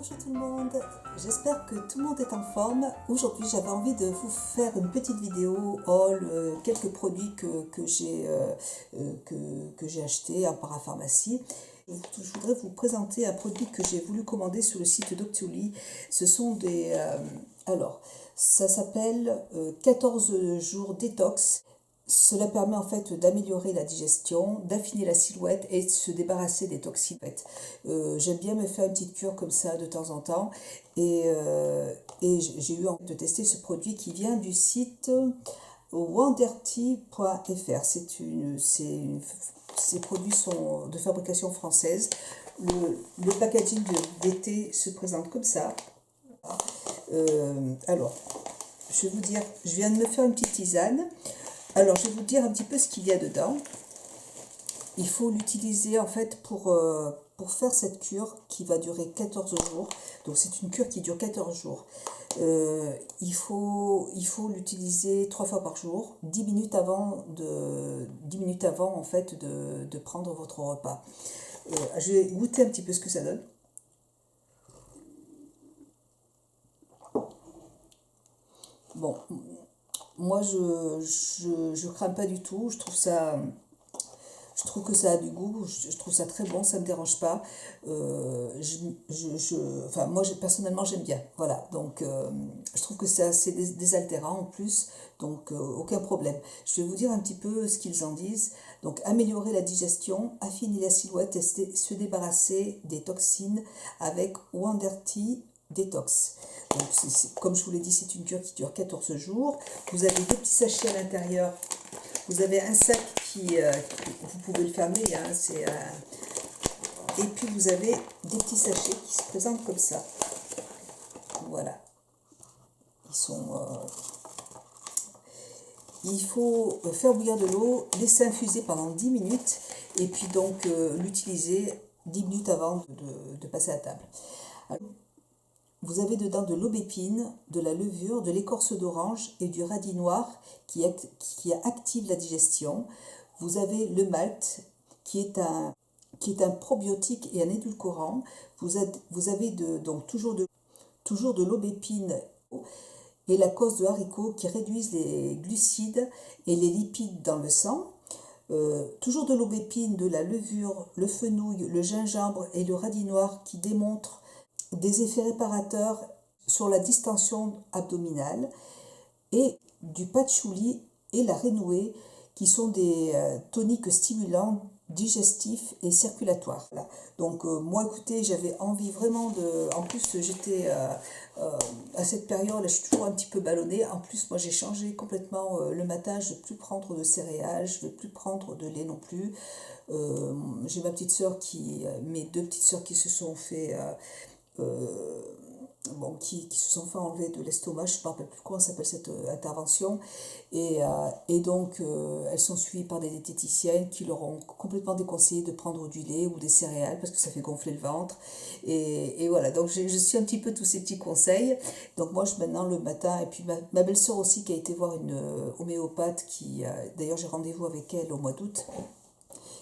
Bonjour tout le monde, j'espère que tout le monde est en forme. Aujourd'hui j'avais envie de vous faire une petite vidéo haul, quelques produits que j'ai achetés en parapharmacie. Je voudrais vous présenter un produit que j'ai voulu commander sur le site Doctolib. Ce sont des... ça s'appelle 14 jours détox. Cela permet en fait d'améliorer la digestion, d'affiner la silhouette et de se débarrasser des toxines. J'aime bien me faire une petite cure comme ça de temps en temps et j'ai eu envie de tester ce produit qui vient du site wanderty.fr. Ces produits sont de fabrication française. Le packaging d'été se présente comme ça. Je vais vous dire, je viens de me faire une petite tisane. Alors, je vais vous dire un petit peu ce qu'il y a dedans. Il faut l'utiliser en fait pour faire cette cure qui va durer 14 jours. Donc, c'est une cure qui dure 14 jours. Il faut l'utiliser 3 fois par jour, 10 minutes avant en fait de prendre votre repas. Je vais goûter un petit peu ce que ça donne. Bon, moi je crains pas du tout, je trouve que ça a du goût, je trouve ça très bon, ça me dérange pas. Moi personnellement j'aime bien, voilà, donc je trouve que c'est assez désaltérant en plus, donc aucun problème. Je vais vous dire un petit peu ce qu'ils en disent. Donc améliorer la digestion, affiner la silhouette et se débarrasser des toxines avec Wanderty Détox. Donc, comme je vous l'ai dit, c'est une cure qui dure 14 jours. Vous avez deux petits sachets à l'intérieur. Vous avez un sac vous pouvez le fermer. Et puis vous avez des petits sachets qui se présentent comme ça. Voilà. Il faut faire bouillir de l'eau, laisser infuser pendant 10 minutes et puis donc l'utiliser 10 minutes avant de passer à table. Alors, vous avez dedans de l'aubépine, de la levure, de l'écorce d'orange et du radis noir qui active la digestion. Vous avez le malt qui est un probiotique et un édulcorant. Vous avez donc toujours de l'aubépine et la cause de haricot qui réduisent les glucides et les lipides dans le sang. Toujours de l'aubépine, de la levure, le fenouil, le gingembre et le radis noir qui démontrent des effets réparateurs sur la distension abdominale, et du patchouli et la renouée qui sont des toniques stimulants digestifs et circulatoires. Voilà. Donc moi écoutez, j'avais envie vraiment en plus j'étais à cette période, là, je suis toujours un petit peu ballonnée. En plus moi j'ai changé complètement le matin, je ne vais plus prendre de céréales, je ne vais plus prendre de lait non plus. J'ai mes deux petites sœurs qui se sont fait qui se sont fait enlever de l'estomac, je ne me rappelle plus comment s'appelle cette intervention, et donc elles sont suivies par des diététiciennes qui leur ont complètement déconseillé de prendre du lait ou des céréales parce que ça fait gonfler le ventre, et voilà, donc je suis un petit peu tous ces petits conseils. Donc moi maintenant le matin, et puis ma belle-sœur aussi qui a été voir une homéopathe d'ailleurs j'ai rendez-vous avec elle au mois d'août,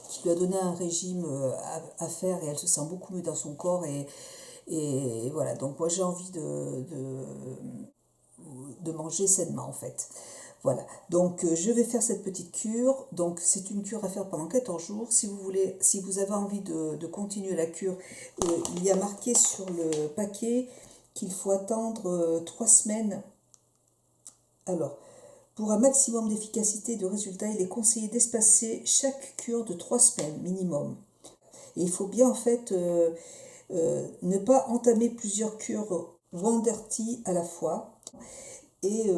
qui lui a donné un régime à faire, et elle se sent beaucoup mieux dans son corps, et voilà, donc moi j'ai envie de manger sainement en fait. Voilà, donc je vais faire cette petite cure. Donc c'est une cure à faire pendant 14 jours. Si vous avez envie de continuer la cure, il y a marqué sur le paquet qu'il faut attendre 3 semaines. Alors, pour un maximum d'efficacité et de résultats, il est conseillé d'espacer chaque cure de 3 semaines minimum. Et il faut bien en fait ne pas entamer plusieurs cures Wanderty à la fois. Et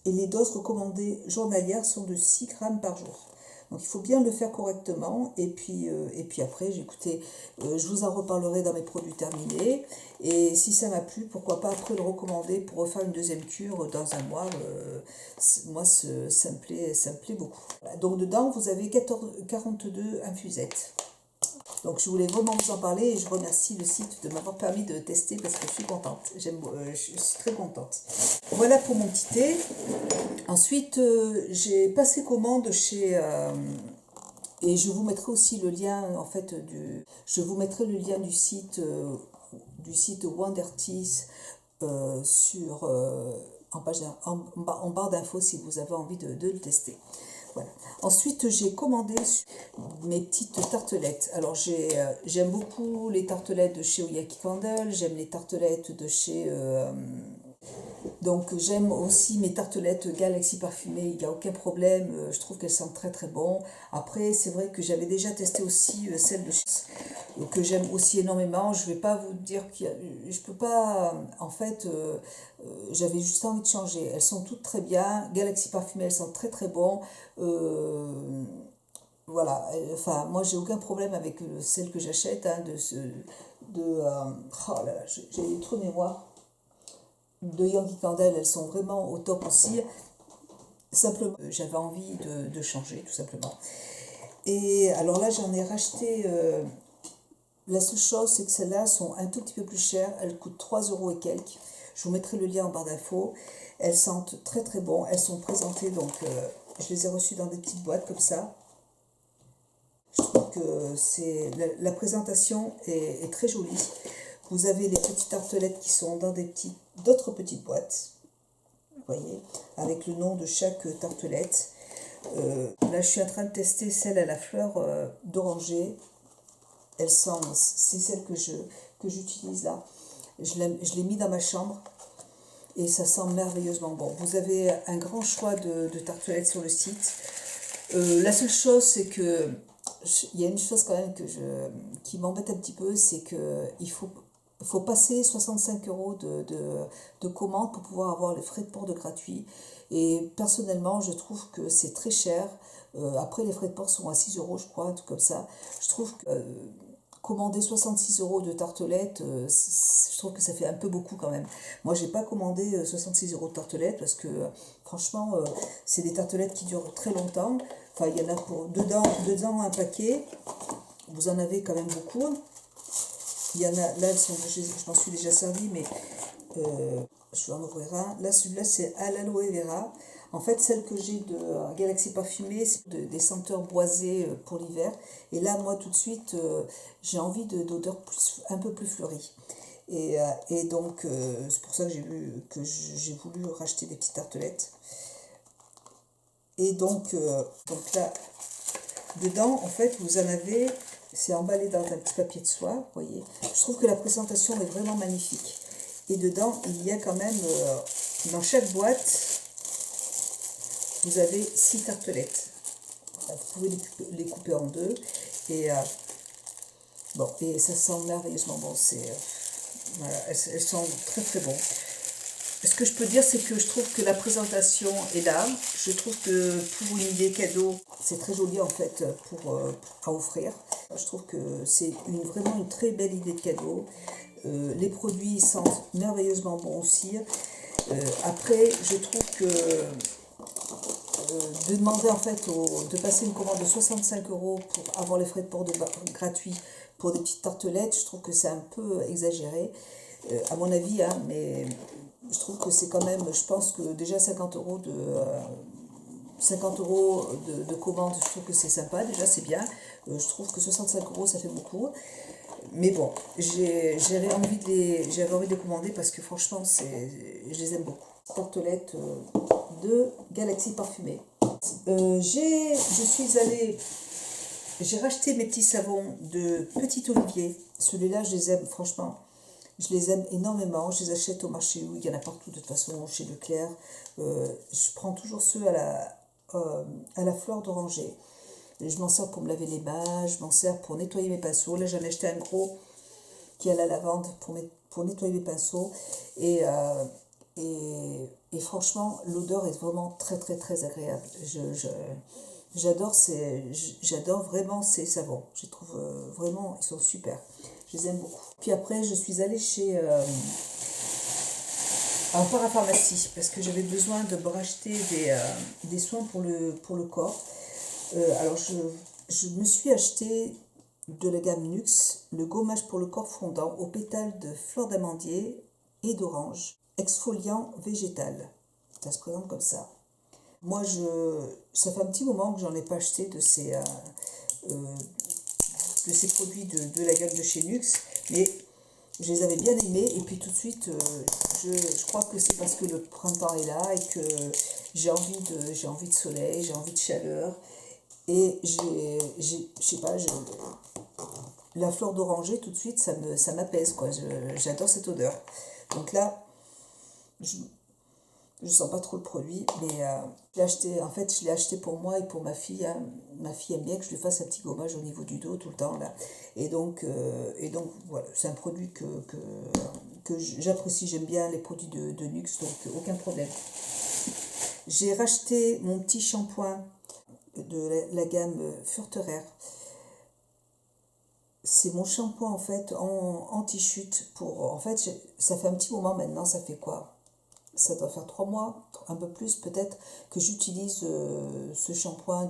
les doses recommandées journalières sont de 6 grammes par jour. Donc il faut bien le faire correctement. Et puis après, je vous en reparlerai dans mes produits terminés. Et si ça m'a plu, pourquoi pas après le recommander pour refaire une deuxième cure dans un mois. Moi, ça me plaît beaucoup. Voilà. Donc dedans, vous avez 42 infusettes. Donc je voulais vraiment vous en parler, et je remercie le site de m'avoir permis de tester parce que je suis contente. Je suis très contente. Voilà pour mon petit thé. Ensuite, j'ai passé commande chez... et je vous mettrai aussi le lien, en fait, je vous mettrai le lien du site du site Wonder Teas en barre d'infos si vous avez envie de le tester. Voilà. Ensuite, j'ai commandé mes petites tartelettes. Alors, j'aime beaucoup les tartelettes de chez Oyaki Candle, j'aime les tartelettes de chez... donc, j'aime aussi mes tartelettes Galaxy parfumées, il n'y a aucun problème, je trouve qu'elles sentent très très bon. Après, c'est vrai que j'avais déjà testé aussi celles de chez... que j'aime aussi énormément. Je vais pas vous dire je peux pas, en fait, j'avais juste envie de changer. Elles sont toutes très bien. Galaxy parfumées, elles sont très très bon. Voilà, enfin, moi j'ai aucun problème avec celles que j'achète, hein, oh là là, j'ai trop de mémoire. De Yankee Candle, elles sont vraiment au top aussi. Simplement, j'avais envie de changer, tout simplement. Et alors là, j'en ai racheté. La seule chose, c'est que celles-là sont un tout petit peu plus chères. Elles coûtent 3 € et quelques. Je vous mettrai le lien en barre d'infos. Elles sentent très très bon. Elles sont présentées, donc je les ai reçues dans des petites boîtes comme ça. Je trouve que la présentation est très jolie. Vous avez les petites tartelettes qui sont dans d'autres petites boîtes. Vous voyez, avec le nom de chaque tartelette. Là, je suis en train de tester celle à la fleur d'oranger. C'est celle que j'utilise là. Je l'ai mis dans ma chambre et ça sent merveilleusement bon. Vous avez un grand choix de tartelettes sur le site. La seule chose, c'est que il y a une chose quand même qui m'embête un petit peu, c'est que il faut passer 65 € de commande pour pouvoir avoir les frais de port de gratuit. Et personnellement, je trouve que c'est très cher. Après, les frais de port sont à 6 € je crois, un truc comme ça. Je trouve que commander 66 € de tartelettes, je trouve que ça fait un peu beaucoup quand même. Moi, j'ai pas commandé 66 € de tartelettes parce que franchement, c'est des tartelettes qui durent très longtemps. Enfin, il y en a pour dedans un paquet. Vous en avez quand même beaucoup. Il y en a, là, je m'en suis déjà servi, mais je vais en ouvrir un. Là, celui-là, c'est à l'aloe vera. En fait, celle que j'ai de Galaxy parfumée, c'est des senteurs boisées pour l'hiver. Et là, moi, tout de suite, j'ai envie d'odeurs un peu plus fleuries. Et donc, c'est pour ça que j'ai voulu racheter des petites tartelettes. Et donc là, dedans, en fait, vous en avez... C'est emballé dans un petit papier de soie, vous voyez. Je trouve que la présentation est vraiment magnifique. Et dedans, il y a quand même, dans chaque boîte, vous avez 6 tartelettes. Vous pouvez les couper en deux. Et bon, et ça sent merveilleusement bon. Voilà, elles sont très très bon. Ce que je peux dire, c'est que je trouve que la présentation est là. Je trouve que pour une idée cadeau, c'est très joli en fait à offrir. Je trouve que c'est vraiment une très belle idée de cadeau. Les produits sentent merveilleusement bon aussi. Après, je trouve que de demander en fait de passer une commande de 65 € pour avoir les frais de port gratuits pour des petites tartelettes, je trouve que c'est un peu exagéré, à mon avis, hein, mais je trouve que c'est quand même, je pense que déjà 50 € de commande, je trouve que c'est sympa, déjà c'est bien. Je trouve que 65 € ça fait beaucoup. Mais bon, j'avais envie de les commander parce que franchement, je les aime beaucoup. Tartelettes de Galaxy parfumée. J'ai racheté mes petits savons de Petit Olivier. Celui-là, je les aime, franchement. Je les aime énormément. Je les achète au marché où il y en a partout, de toute façon, chez Leclerc. Je prends toujours ceux à la fleur d'oranger. Je m'en sers pour me laver les mains, je m'en sers pour nettoyer mes pinceaux. Là, j'en ai acheté un gros qui a la lavande pour nettoyer mes pinceaux. Et franchement, l'odeur est vraiment très très très agréable. J'adore vraiment ces savons. Je trouve vraiment, ils sont super. Je les aime beaucoup. Puis après, je suis allée en parapharmacie parce que j'avais besoin de me racheter des soins pour le corps. Alors, je me suis acheté de la gamme Nuxe le gommage pour le corps fondant aux pétales de fleur d'amandier et d'orange, exfoliant végétal. Ça se présente comme ça. Moi, ça fait un petit moment que j'en ai pas acheté de ces produits de la gamme de chez Nuxe, mais je les avais bien aimés et puis tout de suite, je crois que c'est parce que le printemps est là et que j'ai envie de soleil, j'ai envie de chaleur et je sais pas, la fleur d'oranger tout de suite ça m'apaise quoi, j'adore cette odeur. Donc là, je, je sens pas trop le produit, mais je l'ai acheté, en fait, je l'ai acheté pour moi et pour ma fille, hein. Ma fille aime bien que je lui fasse un petit gommage au niveau du dos tout le temps, là. Et donc voilà, c'est un produit que j'apprécie, j'aime bien les produits de luxe, donc aucun problème. J'ai racheté mon petit shampoing de la gamme Furterer. C'est mon shampoing en fait en anti-chute pour. En fait, ça fait un petit moment maintenant, ça fait quoi? Ça doit faire 3 mois, un peu plus peut-être, que j'utilise ce shampoing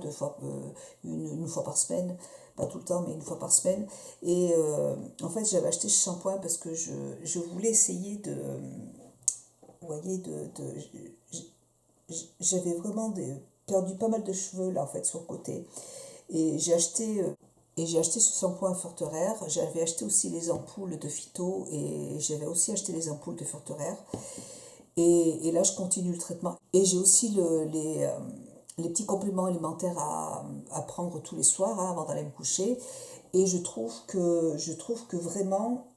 une fois par semaine, pas tout le temps, mais une fois par semaine. Et en fait, j'avais acheté ce shampoing parce que je voulais essayer de. Vous voyez, j'avais vraiment perdu pas mal de cheveux là en fait sur le côté. Et j'ai acheté ce shampoing Forterer. J'avais acheté aussi les ampoules de Phyto et j'avais aussi acheté les ampoules de Forterer. Et là, je continue le traitement. Et j'ai aussi les petits compléments alimentaires à prendre tous les soirs hein, avant d'aller me coucher. Et je trouve que vraiment,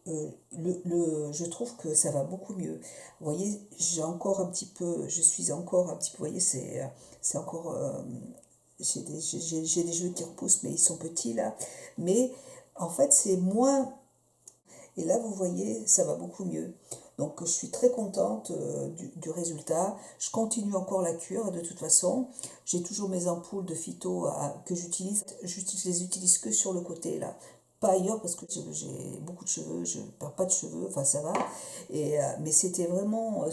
je trouve que ça va beaucoup mieux. Vous voyez, je suis encore un petit peu, vous voyez, c'est encore, j'ai des cheveux qui repoussent, mais ils sont petits là. Mais en fait, c'est moins, et là, vous voyez, ça va beaucoup mieux. Donc, je suis très contente du résultat. Je continue encore la cure, de toute façon. J'ai toujours mes ampoules de phyto que j'utilise. Je les utilise que sur le côté, là. Pas ailleurs, parce que j'ai beaucoup de cheveux. Je ne perds pas de cheveux, enfin, ça va. Mais c'était vraiment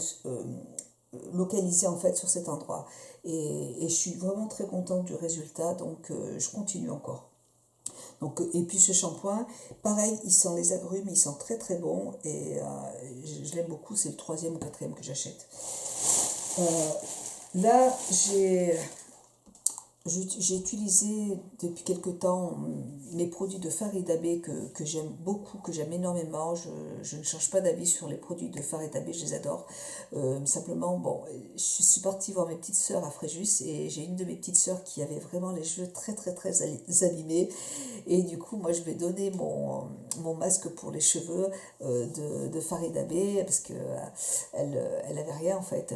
localisé, en fait, sur cet endroit. Et je suis vraiment très contente du résultat. Donc, je continue encore. Donc, et puis ce shampoing, pareil, il sent les agrumes, il sent très très bon et je l'aime beaucoup, c'est le 3e ou 4e que j'achète. Là, j'ai utilisé depuis quelque temps mes produits de Faridabé que j'aime beaucoup, que j'aime énormément. Je ne change pas d'avis sur les produits de Faridabé, je les adore. Simplement, bon, je suis partie voir mes petites sœurs à Fréjus et j'ai une de mes petites sœurs qui avait vraiment les cheveux très très très abîmés. Et du coup, moi je vais donner mon masque pour les cheveux de Faridabé parce que elle avait rien en fait.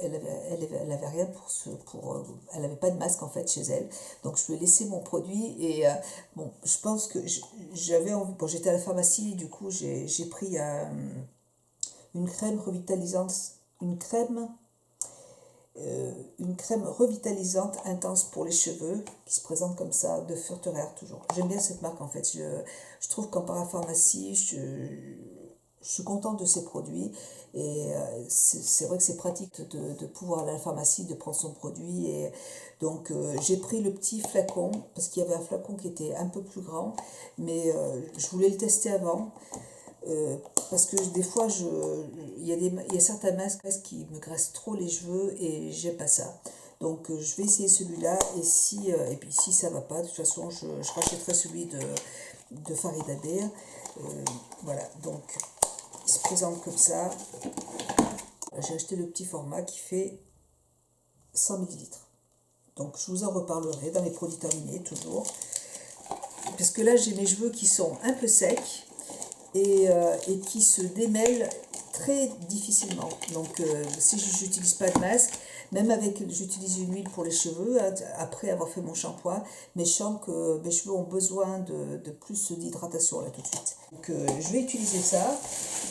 Elle avait rien elle n'avait pas de masque en fait chez elle, donc je lui ai laissé mon produit et bon, je pense que j'avais envie, bon j'étais à la pharmacie, du coup j'ai pris une crème revitalisante, une crème, une crème revitalisante intense pour les cheveux qui se présente comme ça, de Furterer toujours. J'aime bien cette marque en fait, je trouve qu'en parapharmacie, je suis contente de ces produits et c'est vrai que c'est pratique de pouvoir aller à la pharmacie, de prendre son produit. Et donc j'ai pris le petit flacon parce qu'il y avait un flacon qui était un peu plus grand, mais je voulais le tester avant. Parce que des fois, il y a certains masques qui me graissent trop les cheveux et j'aime pas ça. Donc je vais essayer celui-là et puis si ça va pas, de toute façon, je rachèterai celui de Faridabé. Voilà, donc il se présente comme ça. J'ai acheté le petit format qui fait 100 millilitres. Donc je vous en reparlerai dans les produits terminés toujours. Parce que là j'ai mes cheveux qui sont un peu secs et qui se démêlent très difficilement. Donc si je n'utilise pas de masque, même j'utilise une huile pour les cheveux après avoir fait mon shampoing, mais je sens que mes cheveux ont besoin de plus d'hydratation là tout de suite. Donc je vais utiliser ça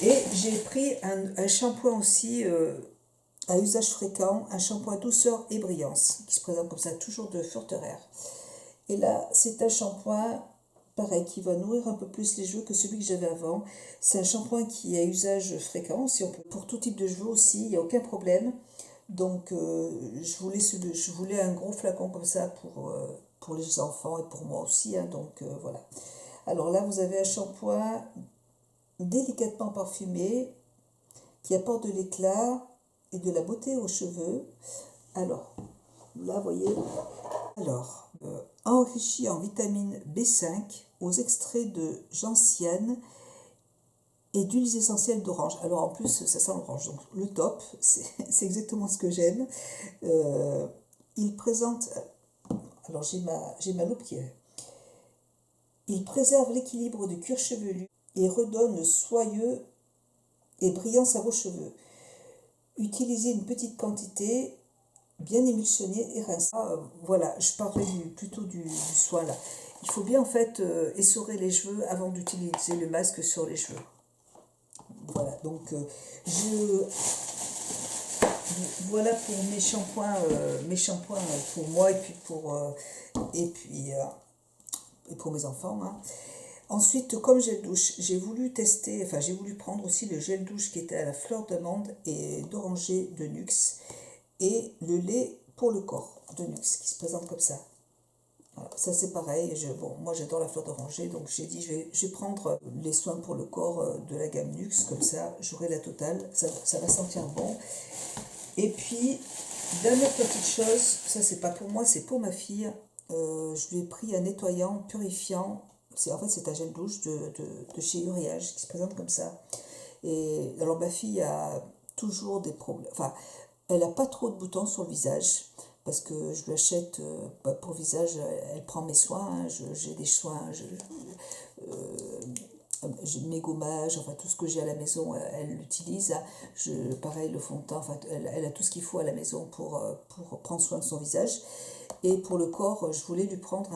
et j'ai pris un shampoing aussi à usage fréquent, un shampoing douceur et brillance qui se présente comme ça toujours de Furterer. Et là c'est un shampoing pareil, qui va nourrir un peu plus les cheveux que celui que j'avais avant. C'est un shampoing qui est à usage fréquent, si on peut, pour tout type de cheveux aussi, il n'y a aucun problème. Donc je voulais un gros flacon comme ça pour les enfants et pour moi aussi, hein, donc voilà. Alors là, vous avez un shampoing délicatement parfumé qui apporte de l'éclat et de la beauté aux cheveux. Alors, là, vous voyez, alors, enrichi en vitamine B5, aux extraits de gentiane et d'huiles essentielles d'orange. Alors en plus, ça sent l'orange, donc le top, c'est exactement ce que j'aime. Il présente, alors j'ai ma loupe qui est... Il préserve l'équilibre du cuir chevelu et redonne soyeux et brillance à vos cheveux. Utilisez une petite quantité, bien émulsionner et rincer. Voilà, je parlais plutôt du soin là. Il faut bien en fait essorer les cheveux avant d'utiliser le masque sur les cheveux. Voilà, donc voilà pour mes shampoings pour moi et puis pour mes enfants. Hein. Ensuite, comme gel douche, j'ai voulu prendre aussi le gel douche qui était à la fleur d'amande et d'oranger de Nuxe et le lait pour le corps de Nuxe qui se présente comme ça. Voilà, ça c'est pareil, moi j'adore la fleur d'oranger, donc j'ai dit je vais prendre les soins pour le corps de la gamme Nuxe, comme ça j'aurai la totale, ça va sentir bon. Et puis, dernière petite chose, ça c'est pas pour moi, c'est pour ma fille, je lui ai pris un nettoyant purifiant, c'est un gel douche de chez Uriage qui se présente comme ça. Et alors ma fille a toujours des problèmes, elle n'a pas trop de boutons sur le visage, parce que je lui achète pour le visage, elle prend mes soins, hein, j'ai des soins, mes gommages, tout ce que j'ai à la maison, elle l'utilise. Hein. Pareil, le fond de teint, elle a tout ce qu'il faut à la maison pour prendre soin de son visage. Et pour le corps, je voulais lui prendre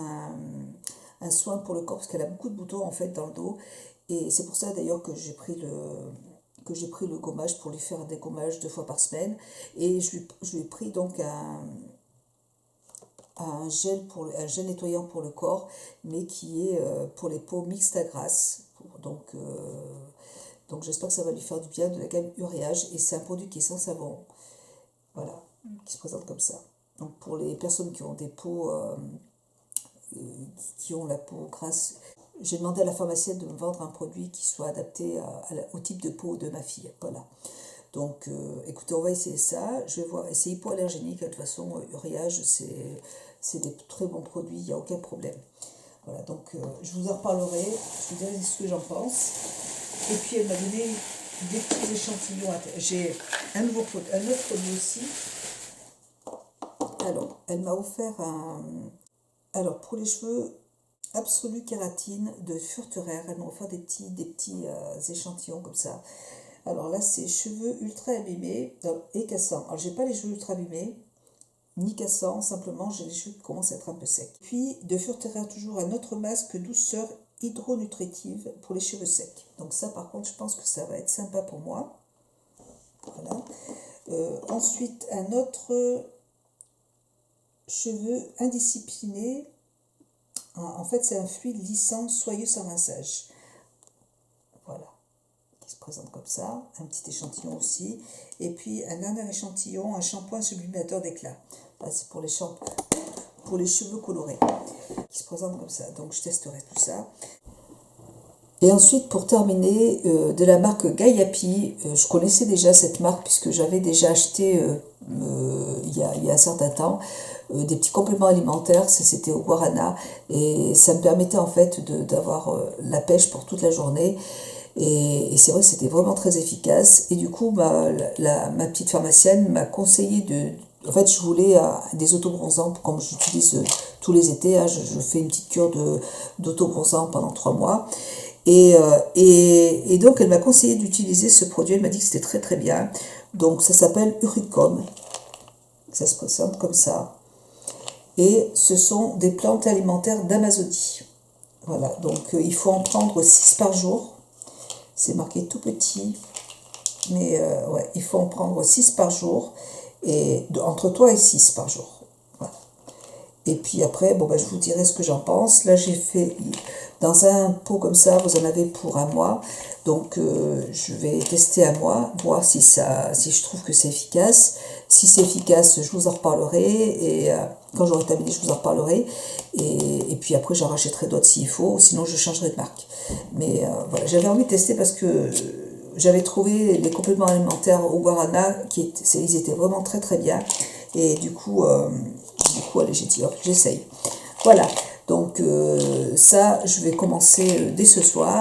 un soin pour le corps, parce qu'elle a beaucoup de boutons en fait dans le dos. Et c'est pour ça d'ailleurs que j'ai pris le gommage pour lui faire des gommages 2 fois par semaine. Et je lui ai pris donc un gel nettoyant pour le corps, mais qui est pour les peaux mixtes à grasse. Donc j'espère que ça va lui faire du bien, de la gamme Uriage. Et c'est un produit qui est sans savon. Voilà, qui se présente comme ça. Donc pour les personnes qui ont des peaux, qui ont la peau grasse, j'ai demandé à la pharmacienne de me vendre un produit qui soit adapté au type de peau de ma fille. Voilà. Donc, écoutez, on va essayer ça. Je vais voir. C'est hypoallergénique. De toute façon, Uriage, c'est des très bons produits. Il n'y a aucun problème. Voilà. Donc, je vous en reparlerai. Je vous dirai ce que j'en pense. Et puis, elle m'a donné des petits échantillons. J'ai un autre produit aussi. Alors, elle m'a offert alors, pour les cheveux, Absolue Kératine de Furterer. Elle m'a offert des petits échantillons comme ça. Alors là, c'est cheveux ultra abîmés et cassants. Alors, j'ai pas les cheveux ultra abîmés, ni cassants, simplement, j'ai les cheveux qui commencent à être un peu secs. Puis, de Furterer, toujours un autre masque douceur hydronutritive pour les cheveux secs. Donc ça, par contre, je pense que ça va être sympa pour moi. Voilà. Ensuite, un autre cheveux indisciplinés. En fait, c'est un fluide lissant, soyeux sans rinçage. Voilà. Qui se présente comme ça. Un petit échantillon aussi. Et puis, un dernier échantillon, un shampoing sublimateur d'éclat. Là, c'est pour les cheveux colorés. Qui se présente comme ça. Donc, je testerai tout ça. Et ensuite, pour terminer, de la marque Gaiapi, je connaissais déjà cette marque puisque j'avais déjà acheté il y a un certain temps des petits compléments alimentaires, c'était au guarana, et ça me permettait en fait d'avoir la pêche pour toute la journée. Et c'est vrai que c'était vraiment très efficace. Et du coup, ma petite pharmacienne m'a conseillé en fait, je voulais des autobronzants, comme j'utilise tous les étés. Hein, je fais une petite cure d'autobronzant pendant 3 mois. Et donc, elle m'a conseillé d'utiliser ce produit. Elle m'a dit que c'était très très bien. Donc, ça s'appelle Uricom. Ça se présente comme ça. Et ce sont des plantes alimentaires d'Amazonie. Voilà, donc il faut en prendre 6 par jour. C'est marqué tout petit. Mais ouais, il faut en prendre 6 par jour. Et entre 3 et 6 par jour. Voilà. Et puis après, je vous dirai ce que j'en pense. Là, j'ai fait dans un pot comme ça, vous en avez pour 1 mois. Donc, je vais tester 1 mois, voir si je trouve que c'est efficace. Si c'est efficace, je vous en reparlerai. Et quand j'aurai terminé, je vous en reparlerai. Et puis après, j'en rachèterai d'autres s'il faut. Sinon, je changerai de marque. Mais voilà, j'avais envie de tester parce que j'avais trouvé les compléments alimentaires au guarana, ils étaient vraiment très très bien. Et du coup allez, j'ai dit, hop, j'essaye. Voilà, donc ça, je vais commencer dès ce soir.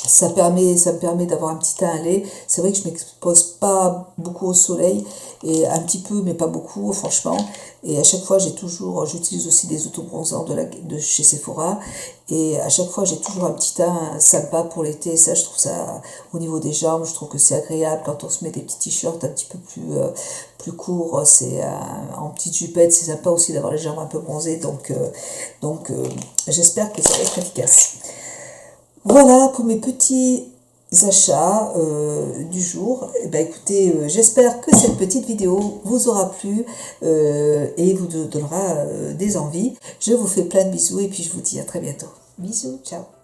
ça me permet d'avoir un petit teint à lait. C'est vrai que je m'expose pas beaucoup au soleil, et un petit peu, mais pas beaucoup, franchement. Et à chaque fois, j'utilise aussi des autobronzants de chez Sephora. Et à chaque fois, j'ai toujours un petit teint sympa pour l'été. Ça, je trouve ça, au niveau des jambes, je trouve que c'est agréable quand on se met des petits t-shirts un petit peu plus courts. C'est en petite jupette, c'est sympa aussi d'avoir les jambes un peu bronzées. J'espère que ça va être efficace. Voilà pour mes petits achats du jour. Eh ben, écoutez, j'espère que cette petite vidéo vous aura plu et vous donnera des envies. Je vous fais plein de bisous et puis je vous dis à très bientôt. Bisous, ciao.